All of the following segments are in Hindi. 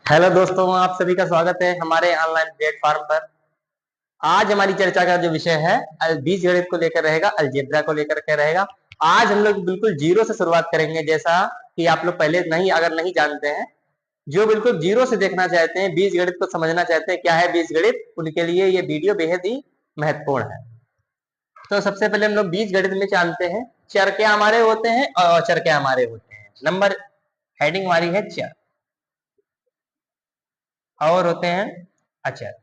हेलो दोस्तों, आप सभी का स्वागत है हमारे ऑनलाइन प्लेटफॉर्म पर। आज हमारी चर्चा का जो विषय है बीजगणित को लेकर रहेगा, अलजेब्रा को लेकर के रहेगा। आज हम लोग बिल्कुल जीरो से शुरुआत करेंगे, जैसा कि आप लोग पहले अगर नहीं जानते हैं, जो बिल्कुल जीरो से देखना चाहते हैं, बीजगणित को समझना चाहते हैं क्या है बीजगणित, उनके लिए ये वीडियो बेहद ही महत्वपूर्ण है। तो सबसे पहले हम लोग बीजगणित में जानते हैं चर क्या हमारे होते हैं और अचर क्या हमारे होते हैं। नंबर हेडिंग हमारी है चर और होते हैं अचर।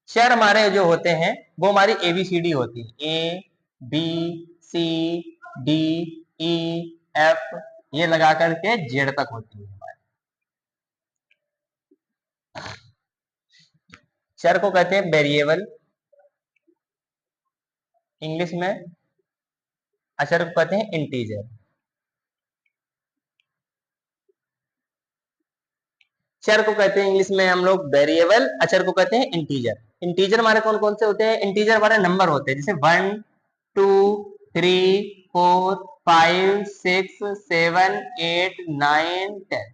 चर हमारे जो होते हैं वो हमारी एबीसीडी होती है, A B C D E F, ये लगा करके जेड तक होती है हमारी। चर को कहते हैं वेरिएबल इंग्लिश में, अचर को कहते हैं इंटीजर। चर को कहते हैं इंग्लिश में हम लोग वेरिएबल, अचर को कहते हैं इंटीजर। इंटीजर हमारे कौन कौन से होते हैं? इंटीजर हमारे नंबर होते हैं, जैसे 1 2 3 4 5 6 7 8 9 10।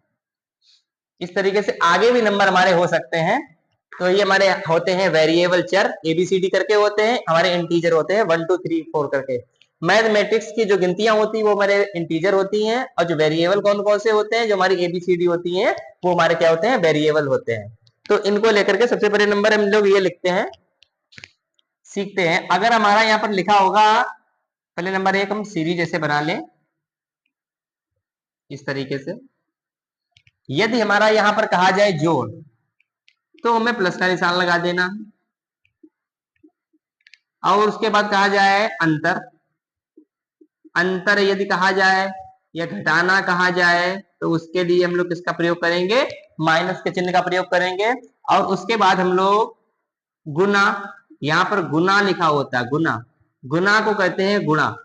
इस तरीके से आगे भी नंबर हमारे हो सकते हैं। तो ये हमारे होते हैं वेरिएबल चर, एबीसीडी करके होते हैं। हमारे इंटीजर होते हैं 1 2 3 4 करके। मैथमेटिक्स की जो गिनतियां होती है वो हमारे इंटीजर होती हैं, और जो वेरिएबल कौन कौन से होते हैं, जो हमारी एबीसीडी होती हैं, वो हमारे क्या होते हैं? वेरिएबल होते हैं। तो इनको लेकर के सबसे पहले नंबर हम लोग ये लिखते हैं, सीखते हैं। अगर हमारा यहाँ पर लिखा होगा, पहले नंबर एक हम सीरीज ऐसे बना लें इस तरीके से। यदि हमारा यहाँ पर कहा जाए जोड़, तो हमें प्लस का निशान लगा देना। और उसके बाद कहा जाए अंतर, अंतर यदि कहा जाए या घटाना कहा जाए, तो उसके लिए हम लोग किसका प्रयोग करेंगे? माइनस के चिन्ह का प्रयोग करेंगे। और उसके बाद हम लोग गुना, यहाँ पर गुना लिखा होता है, गुना, गुना को कहते हैं गुणा,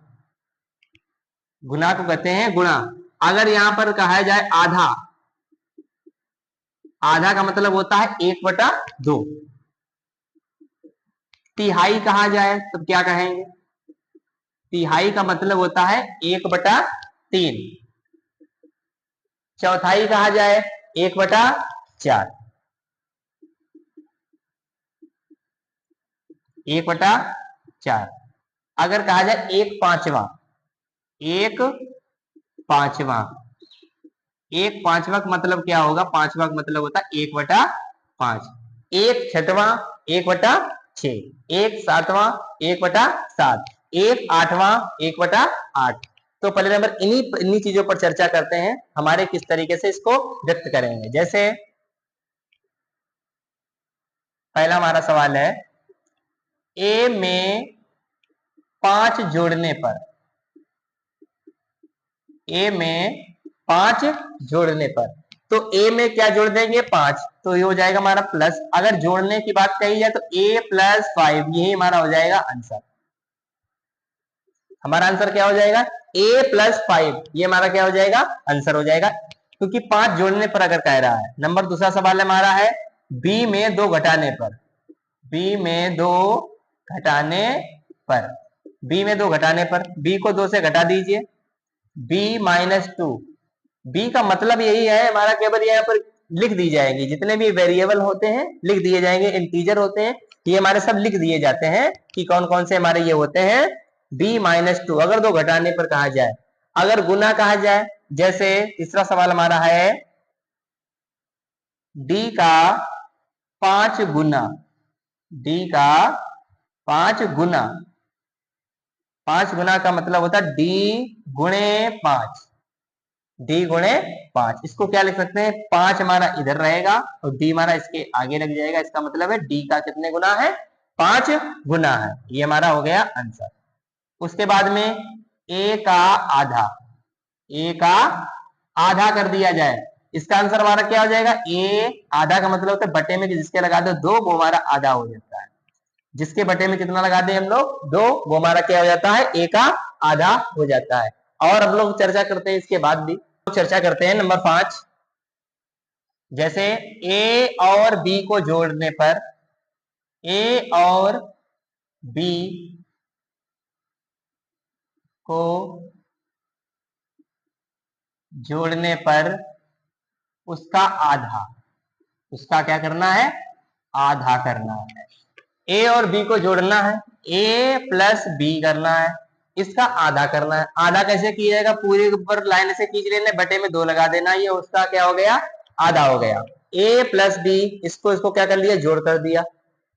गुना को कहते हैं गुणा। अगर यहाँ पर कहा जाए आधा, आधा का मतलब होता है 1/2। तिहाई कहा जाए तो क्या कहेंगे? तिहाई का मतलब होता है 1/3। चौथाई कहा जाए 1/4, 1/4। अगर कहा जाए 1/5, 1/5, 1/5 का मतलब क्या होगा? पांचवा का मतलब होता है 1/5। 1/6, 1/6, 1/7, 1/7, 1/8, 1/8। तो पहले नंबर इन्हीं चीजों पर चर्चा करते हैं, हमारे किस तरीके से इसको व्यक्त करेंगे। जैसे पहला हमारा सवाल है, ए में 5 जोड़ने पर, ए में 5 जोड़ने पर, तो ए में क्या जोड़ देंगे? 5, तो ये हो जाएगा हमारा प्लस। अगर जोड़ने की बात कही जाए तो a + 5, यही हमारा हो जाएगा आंसर। हमारा आंसर क्या हो जाएगा? a + 5, ये हमारा क्या हो जाएगा? आंसर हो जाएगा, क्योंकि 5 जोड़ने पर अगर कह रहा है। नंबर दूसरा सवाल हमारा है, b में 2 घटाने पर, b में 2 घटाने पर, b में 2 घटाने पर, b को 2 से घटा दीजिए, b - 2। b का मतलब यही है हमारा, केवल यहाँ पर लिख दी जाएंगी, जितने भी वेरिएबल होते हैं लिख दिए जाएंगे, इंटीजर होते हैं ये हमारे सब लिख दिए जाते हैं कि कौन कौन से हमारे ये होते हैं। b - 2 अगर 2 घटाने पर कहा जाए। अगर गुना कहा जाए, जैसे तीसरा सवाल हमारा है, d का 5 गुना, d का 5 गुना, 5 गुना का मतलब होता है d गुणे 5, d गुणे 5। इसको क्या लिख सकते हैं? 5 हमारा इधर रहेगा और d हमारा इसके आगे लग जाएगा, इसका मतलब है d का कितने गुना है? 5 गुना है। ये हमारा हो गया आंसर। उसके बाद में a का आधा, a का आधा कर दिया जाए, इसका आंसर हमारा क्या हो जाएगा? a आधा का मतलब होता है बटे में जिसके लगा दो 2, वो हमारा आधा हो जाता है। जिसके बटे में कितना लगा दें हम लोग? 2, वो हमारा क्या हो जाता है? a का आधा हो जाता है। और हम लोग चर्चा करते हैं इसके बाद भी, चर्चा करते हैं नंबर 5। जैसे a और b को जोड़ने पर, a और b को जोड़ने पर उसका आधा, उसका क्या करना है, आधा करना है। ए और बी को जोड़ना है, ए प्लस बी करना है, इसका आधा करना है। आधा कैसे किया जाएगा, पूरे ऊपर लाइन से खींच लेना, बटे में 2 लगा देना, ये उसका क्या हो गया, आधा हो गया। ए प्लस बी, इसको क्या कर लिया, जोड़ कर दिया।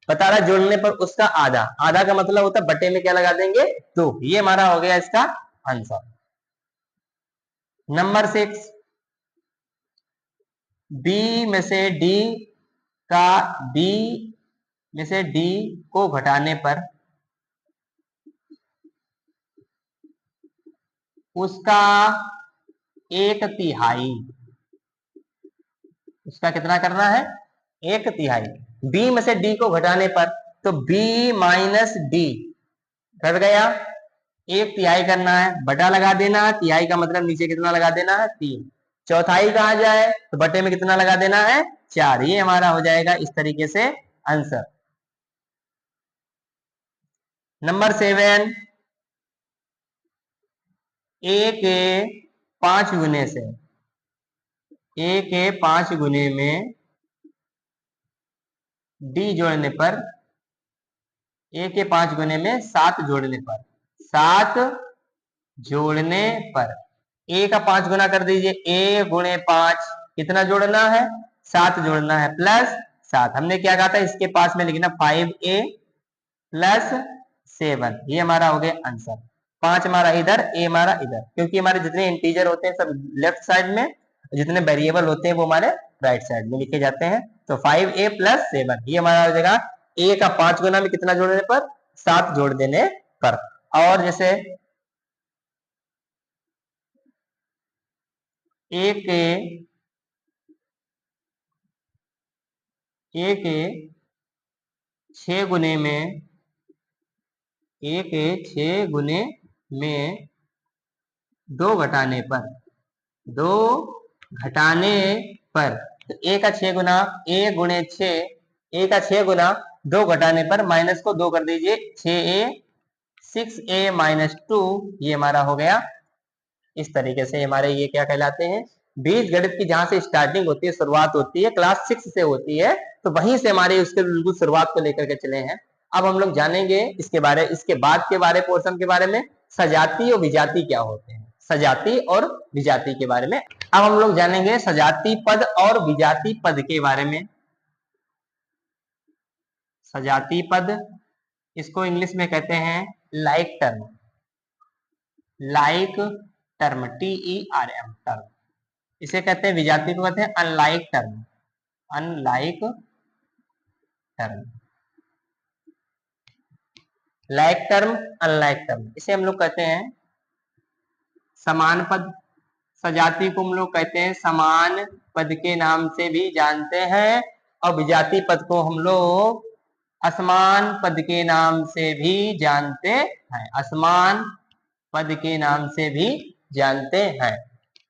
बता रहा जोड़ने पर उसका आधा, आधा का मतलब होता है बटे में क्या लगा देंगे, 2। ये हमारा हो गया इसका आंसर। नंबर 6, बी में से डी का बी में से डी को घटाने पर उसका 1/3, उसका कितना करना है, 1/3। बी में से डी को घटाने पर, तो बी माइनस डी कर गया, 1/3 करना है, बटा लगा देना है, तिहाई का मतलब नीचे कितना लगा देना है, 3। चौथाई कहा जाए तो बटे में कितना लगा देना है, 4। ये हमारा हो जाएगा इस तरीके से आंसर। नंबर 7, ए के 5 गुने से, ए के 5 गुने में डी जोड़ने पर, ए के 5 गुने में 7 जोड़ने पर, 7 जोड़ने पर ए का 5 गुना कर दीजिए, ए गुणे 5 कितना जोड़ना है, 7 जोड़ना है, प्लस 7। हमने क्या कहा था, इसके पास में लिखना 5a प्लस 7, ये हमारा हो गया आंसर। 5 हमारा इधर, ए हमारा इधर, क्योंकि हमारे जितने इंटीजर होते हैं सब लेफ्ट साइड में, जितने वेरिएबल होते हैं वो हमारे राइट साइड में लिखे जाते हैं। तो 5a प्लस 7 ये हमारा हो जाएगा, ए का 5 गुना में कितना जोड़ने पर, 7 जोड़ देने पर। और जैसे ए के 6 गुने में, ए के 6 गुने में 2 घटाने पर, 2 घटाने पर, तो ए का 6 गुना, ए गुणे 6, ए का 6 गुना 2 घटाने पर, माइनस को 2 कर दीजिए, 6a 6a माइनस 2, ये हमारा हो गया। इस तरीके से हमारे ये क्या कहलाते हैं, बीज गणित की जहां से स्टार्टिंग होती है, शुरुआत होती है, क्लास 6 से होती है, तो वहीं से हमारे उसके बिल्कुल शुरुआत को लेकर के चले हैं। अब हम लोग जानेंगे इसके बाद के बारे पोर्शन के बारे में, सजाती और विजाती क्या होते हैं, सजाती और विजाती के बारे में। अब हम लोग जानेंगे सजाती पद और विजाती पद के बारे में। सजाती पद, इसको इंग्लिश में कहते हैं like term, like term, TERM term. इसे कहते हैं विजाती को कहते हैं unlike term, unlike term, like term, unlike term. इसे हम लोग कहते हैं समान पद। सजाती को हम लोग कहते हैं समान पद के नाम से भी जानते हैं, और विजाती पद को हम लोग असमान पद के नाम से भी जानते हैं, असमान पद के नाम से भी जानते हैं।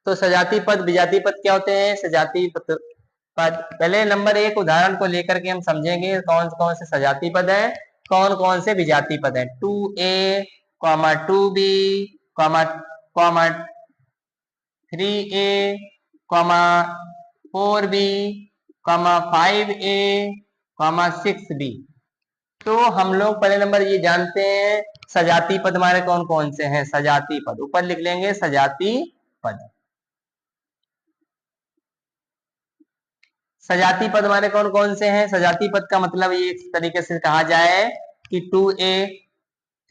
तो सजाती पद विजाती पद क्या होते हैं, सजाती पद पहले नंबर 1 उदाहरण को लेकर के हम समझेंगे कौन कौन से सजाती पद है, कौन कौन से विजाती पद है। 2a, 2b, 3a, 4b, 5a, 6b। तो हम लोग पहले नंबर ये जानते हैं सजाती पद हमारे कौन कौन से हैं। सजाती पद ऊपर लिख लेंगे, सजाती पद, सजाती पद हमारे कौन कौन से हैं। सजाती पद का मतलब ये इस तरीके से कहा जाए कि 2a,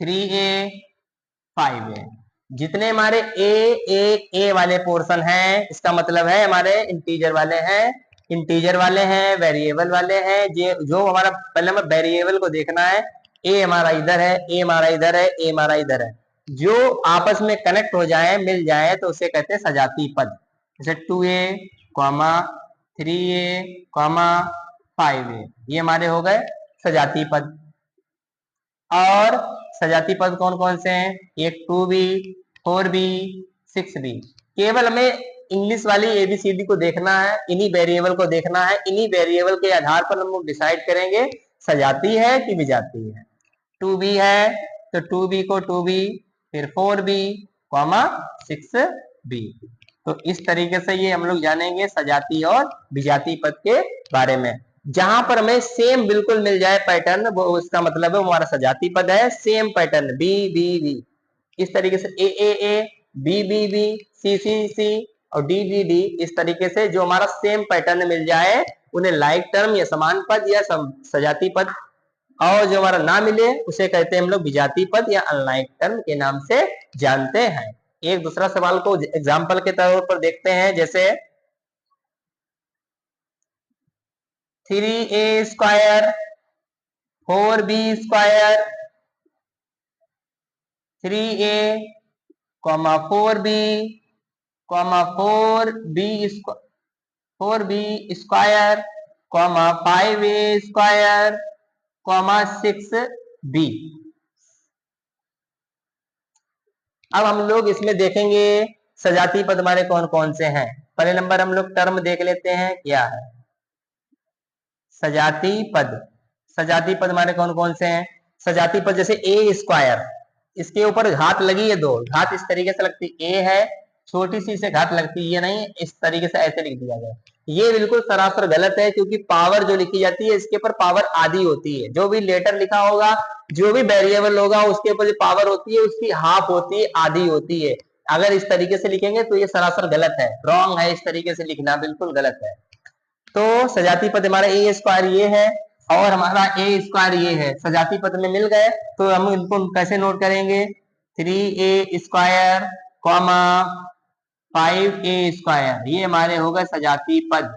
3a, 5a, जितने हमारे ए वाले पोर्शन हैं, इसका मतलब है हमारे इंटीजर वाले हैं, इंटीजर वाले हैं, वेरिएबल वाले हैं। जो हमारा पहले हमें वेरिएबल को देखना है, ए हमारा इधर है, ए हमारा इधर है, ए हमारा इधर है, जो आपस में कनेक्ट हो जाए, मिल जाए, तो उसे कहते हैं सजाती पद। जैसे 2a, 3a, 5a, ये हमारे हो गए सजाती पद। और सजाती पद कौन कौन से हैं, एक 2b, 4b, 6b। केवल हमें इंग्लिश वाली ABCD को देखना है, इन्हीं वेरिएबल को देखना है, इन्हीं वेरिएबल के आधार पर हम लोग डिसाइड करेंगे सजाती है कि विजाती है। 2b है तो 2b को 2b, फिर 4b, 6b, तो इस तरीके से ये हम लोग जानेंगे सजाती और विजातीय पद के बारे में। जहां पर हमें सेम बिल्कुल मिल जाए पैटर्न, वो उसका मतलब है वो हमारा सजातीय पद है। Same pattern B B B, इस तरीके से A B B B, C और डी डी डी, इस तरीके से जो हमारा सेम पैटर्न मिल जाए उन्हें लाइक टर्म या समान पद या सजातीय पद, और जो हमारा ना मिले उसे कहते हैं हम लोग विजातीय पद या अनलाइक टर्म के नाम से जानते हैं। एक दूसरा सवाल को एग्जाम्पल के तौर पर देखते हैं, जैसे 3a square 4b square 3a 4b 4b square 5a square 6b। अब हम लोग इसमें देखेंगे सजातीय पद हमारे कौन कौन से हैं। पहले नंबर हम लोग टर्म देख लेते हैं क्या है सजातीय पद। सजातीय पद हमारे कौन कौन से हैं? सजातीय पद जैसे ए स्क्वायर, इसके ऊपर घात लगी है, 2 घात इस तरीके से लगती, ए है छोटी सी से घात लगती है, ये नहीं, इस तरीके से ऐसे लिख दिया गया। ये बिल्कुल सरासर गलत है, क्योंकि पावर जो लिखी जाती है इसके ऊपर पावर आधी होती है। जो भी लेटर लिखा होगा, जो भी वेरिएबल होगा, उसके ऊपर जो पावर होती है उसकी हाफ होती है, आधी होती है। अगर इस तरीके से लिखेंगे तो ये सरासर गलत है, रॉन्ग है, इस तरीके से लिखना बिल्कुल गलत है। तो सजातीय पद हमारा ए स्क्वायर ये है और हमारा ए स्क्वायर ये है, सजातीय पद में मिल गए। तो हम इनको कैसे नोट करेंगे? 3a स्क्वायर 5a स्क्वायर, ये हमारे हो गए सजातीय पद।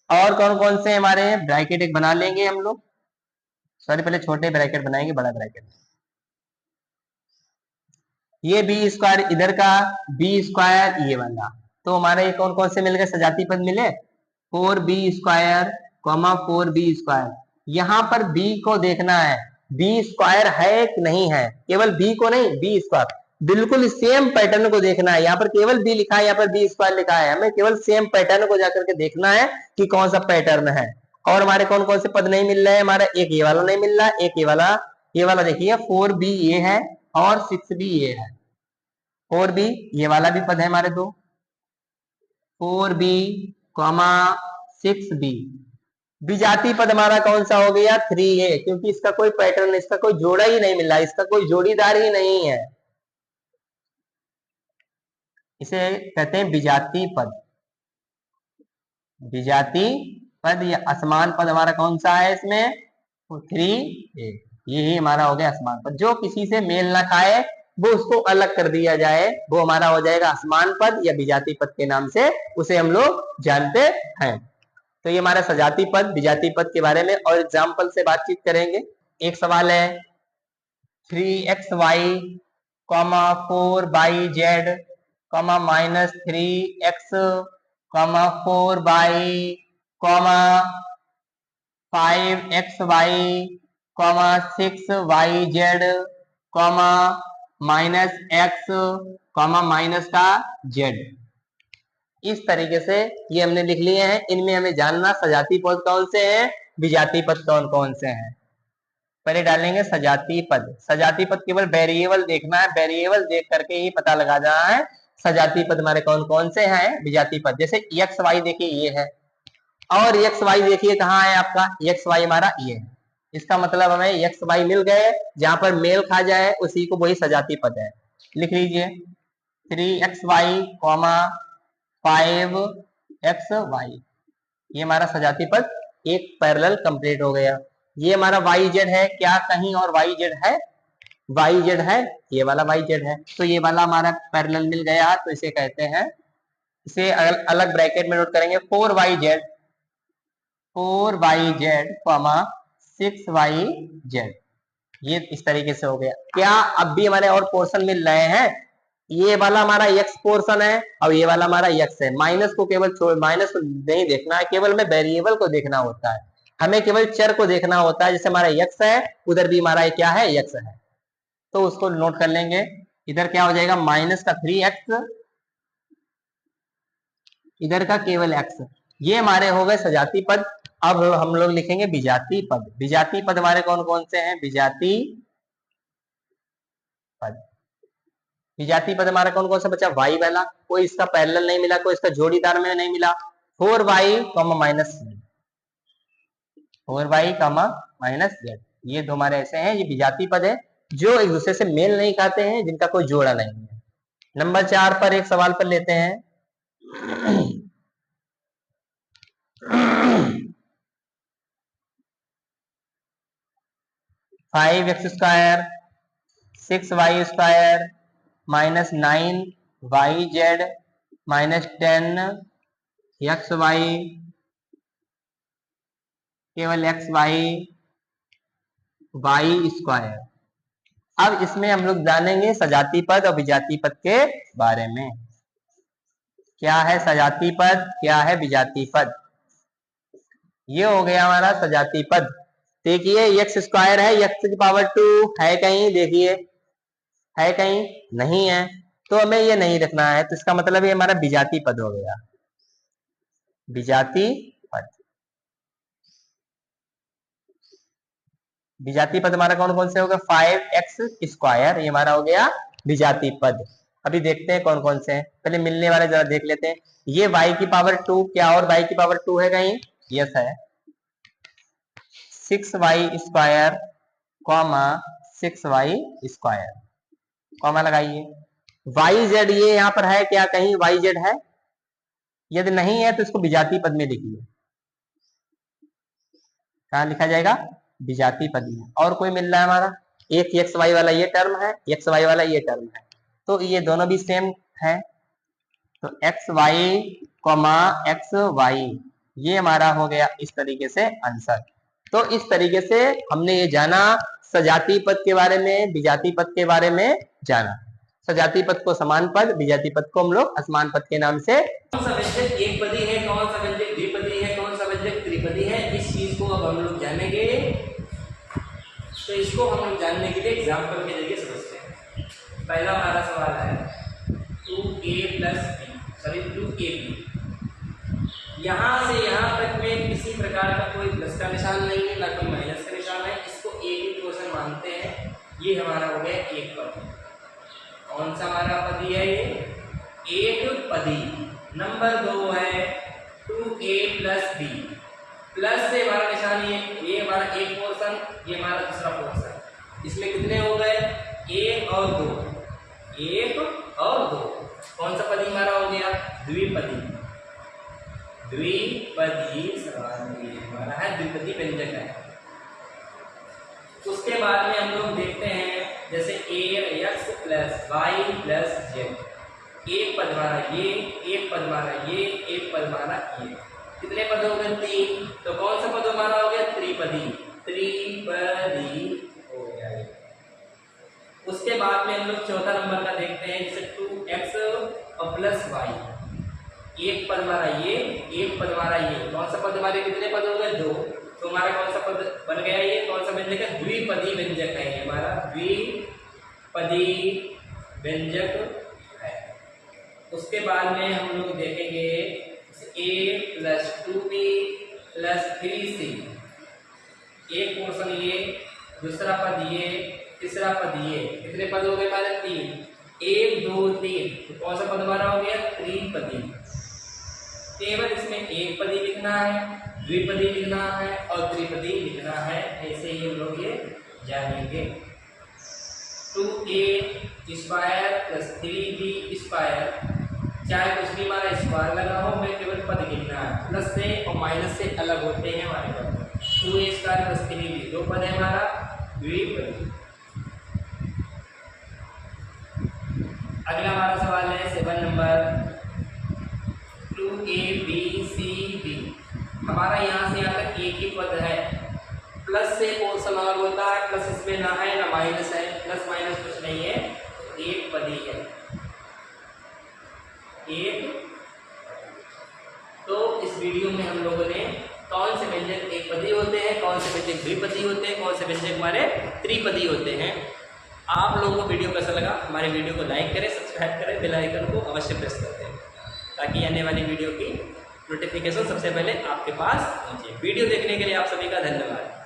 और कौन कौन से हमारे ब्रैकेट एक बना लेंगे हम लोग, सॉरी पहले छोटे ब्रैकेट बनाएंगे, बड़ा ब्रैकेट। ये बी स्क्वायर इधर का, बी स्क्वायर ये वाला, तो हमारे ये कौन कौन से मिल गए सजातीय पद मिले? 4b square 4b square. यहाँ पर b को देखना है, b स्क्वायर है कि नहीं है, केवल b को नहीं, b स्क्वायर बिल्कुल सेम पैटर्न को देखना है। यहाँ पर केवल b लिखा है, यहाँ पर b स्क्वायर लिखा है, हमें केवल सेम पैटर्न को जाकर के देखना है कि कौन सा पैटर्न है। और हमारे कौन कौन से पद नहीं मिल रहे हैं? हमारा एक ये वाला नहीं मिल रहा, एक ये वाला देखिए 4b ये है और 6b ये है। 4b ये वाला भी पद है हमारे दो, 4b 6b। विजातीय पद हमारा कौन सा हो गया? 3a, क्योंकि इसका कोई पैटर्न, इसका कोई जोड़ा ही नहीं मिल रहा, इसका कोई जोड़ीदार ही नहीं है, इसे कहते हैं विजातीय पद। विजातीय पद या असमान पद हमारा कौन सा है इसमें? 3a, यही हमारा हो गया असमान पद। जो किसी से मेल ना खाए वो उसको अलग कर दिया जाए, वो हमारा हो जाएगा असमान पद या विजातीय पद के नाम से उसे हम लोग जानते हैं। तो ये हमारा सजातीय पद विजातीय पद के बारे में और एग्जाम्पल से बातचीत करेंगे। एक सवाल है 3xy 4yz -3x 4y 5xy 6yz -x minus का z। इस तरीके से ये हमने लिख लिए हैं। इनमें हमें जानना सजातीय पद कौन से हैं, विजातीय पद कौन कौन से हैं। पहले डालेंगे सजातीय पद। सजातीय पद केवल वेरिएबल देखना है, वेरिएबल देख करके ही पता लगा जाना है सजातीय पद हमारे कौन कौन से हैं। विजातीय पद जैसे एक्स वाई देखिए ये है, और एक्स वाई देखिए कहाँ है आपका, एक्स वाई हमारा ये है। इसका मतलब हमें एक्स वाई मिल गए, जहां पर मेल खा जाए उसी को वही सजातीय पद है। लिख लीजिए 3xy 5xy, ये हमारा सजातीय पद एक पैरेलल कंप्लीट हो गया। ये हमारा वाई जेड है, क्या कहीं और वाई जेड है? वाई जेड है, ये वाला वाई जेड है, तो ये वाला हमारा पैरेलल मिल गया, तो इसे कहते हैं, इसे अलग ब्रैकेट में नोट करेंगे 4yz 6yz, ये इस तरीके से हो गया। क्या अब भी हमारे और पोर्शन मिल रहे हैं? ये वाला हमारा x पोर्शन है और ये वाला हमारा x है। माइनस को केवल माइनस को नहीं देखना है, केवल हमें वेरिएबल को देखना होता है, हमें केवल चर को देखना होता है। जैसे हमारा x है, उधर भी हमारा क्या है, x है, तो उसको नोट कर लेंगे। इधर क्या हो जाएगा माइनस का 3x, इधर का केवल x। ये हमारे हो गए सजातीय पद। अब हम लोग लिखेंगे विजातीय पद। विजातीय पद हमारे कौन कौन से हैं? विजातीय पद विजातीय पद हमारा कौन कौन सा बचा, वाई वाला, कोई इसका पैरेलल नहीं मिला, कोई इसका जोड़ीदार में नहीं मिला, 4y, -z, 4y, -z, ये दो हमारे ऐसे हैं, ये विजातीय पद है जो एक दूसरे से मेल नहीं खाते हैं, जिनका कोई जोड़ा नहीं है। नंबर 4 पर एक सवाल पर लेते हैं। 5x square 6y square -9yz -10xy केवल xy y स्क्वायर। अब इसमें हम लोग जानेंगे सजातीय पद और विजातीय पद के बारे में। क्या है सजातीय पद, क्या है विजातीय पद। ये हो गया हमारा सजातीय पद। देखिए x स्क्वायर है, x की पावर 2 है कहीं, देखिए है कहीं, नहीं है, तो हमें ये नहीं रखना है, तो इसका मतलब ये हमारा विजातीय पद हो गया, विजातीय पद। विजातीय पद हमारा कौन कौन से होगा, 5x स्क्वायर, ये हमारा हो गया विजातीय पद। अभी देखते हैं कौन कौन से हैं, पहले मिलने वाले जरा देख लेते हैं। ये y की पावर 2, क्या और y की पावर 2 है कहीं, यस है, 6y square, 6y square, comma लगाइए। yz ये यहाँ पर है क्या, कहीं yz है, यदि नहीं है तो इसको विजातीय पद में लिखिए। कहाँ लिखा जाएगा, विजातीय पद में। और कोई मिल रहा है हमारा, एक xy वाला ये टर्म है, xy वाला ये टर्म है, तो ये दोनों भी सेम है, तो xy, xy, ये हमारा हो गया इस तरीके से आंसर। तो इस तरीके से हमने ये जाना सजातीय पद के बारे में, विजातीय पद के बारे में जाना। सजातीय पद को समान पद, विजातीय पद को हम लोग असमान पद के नाम से। कौन सा व्यंजक एक पदी है, कौन सा व्यंजक द्विपदी है, कौन सा व्यंजक त्रिपदी है, इस चीज को अब हम लोग जानेंगे। तो इसको हम लोग जानने के लिए एग्जाम्पल के जरिए समझते हैं। पहला हमारा सवाल है 2a + b, सॉरी 2ab, यहाँ से यहाँ तक में किसी प्रकार का कोई प्लस का निशान नहीं है, ना कोई माइनस का निशान है, इसको एक ही पोर्शन मानते हैं। ये हमारा हो गया एक पद। कौन सा हमारा पदी है ये, एक पदी। नंबर 2 है 2a + b, प्लस से हमारा निशान ये हमारा एक पोर्शन, ये हमारा दूसरा पोर्शन। इसमें कितने हो गए, 1 और 2, 1 और 2। कौन सा पदी हमारा हो गया, द्विपदी। द्विपदी सवाल ये हमारा है, द्विपदी व्यंजक है। उसके बाद में हम लोग देखते हैं जैसे ax + y + z, एक पद हमारा ये, एक पद हमारा ये, एक पद हमारा ये, कितने पद हो गए, 3। तो कौन सा पद हमारा हो गया, त्रिपदी। त्रिपदी हो गया ये। उसके बाद में हम लोग चौथा नंबर का देखते हैं, जैसे 2x और +y, एक पद हमारा ये, एक पद हमारा ये, कौन सा पद हमारे कितने पद हो गए, 2। तो हमारा कौन सा पद बन गया, ये कौन सा व्यंजक है, द्विपदी व्यंजक है, ये हमारा द्विपदी व्यंजक है। उसके बाद में हम लोग देखेंगे a + 2b + 3c, एक पोर्शन ये, दूसरा पद ये, तीसरा पद ये, कितने पद हो गए हमारे, 3। 1 2 3, तो कौन सा पद हमारा हो गया, त्रिपदी। केवल इसमें एक पदी लिखना है, द्विपदी लिखना है और त्रिपदी लिखना है, ऐसे ही हम लोग ये जानेंगे। 2a स्क्वायर + 3b स्क्वायर, चाहे कुछ भी हमारा स्क्वायर लगा हो, हमें केवल पद लिखना है, प्लस से और माइनस से अलग होते हैं हमारे पद। 2a स्क्वायर + 3b, दो पद है हमारा द्विपदी। अगला हमारा सवाल है 7 नंबर 2abcd, हमारा यहाँ से यहाँ तक एक ही पद है, प्लस से पोर्शन अलग होता है, प्लस इसमें ना है ना माइनस है, प्लस माइनस कुछ नहीं है, एक पदी है, एक। तो इस वीडियो में हम लोगों ने कौन से व्यंजक एक पदी होते हैं, कौन से व्यंजक द्विपदी होते हैं, कौन से व्यंजक हमारे त्रिपदी होते हैं। आप लोगों को वीडियो कैसा लगा, हमारे वीडियो को लाइक करें, सब्सक्राइब करें, बेल आइकन को अवश्य प्रेस करते हैं, ताकि आने वाली वीडियो की नोटिफिकेशन सबसे पहले आपके पास पहुंचे। वीडियो देखने के लिए आप सभी का धन्यवाद।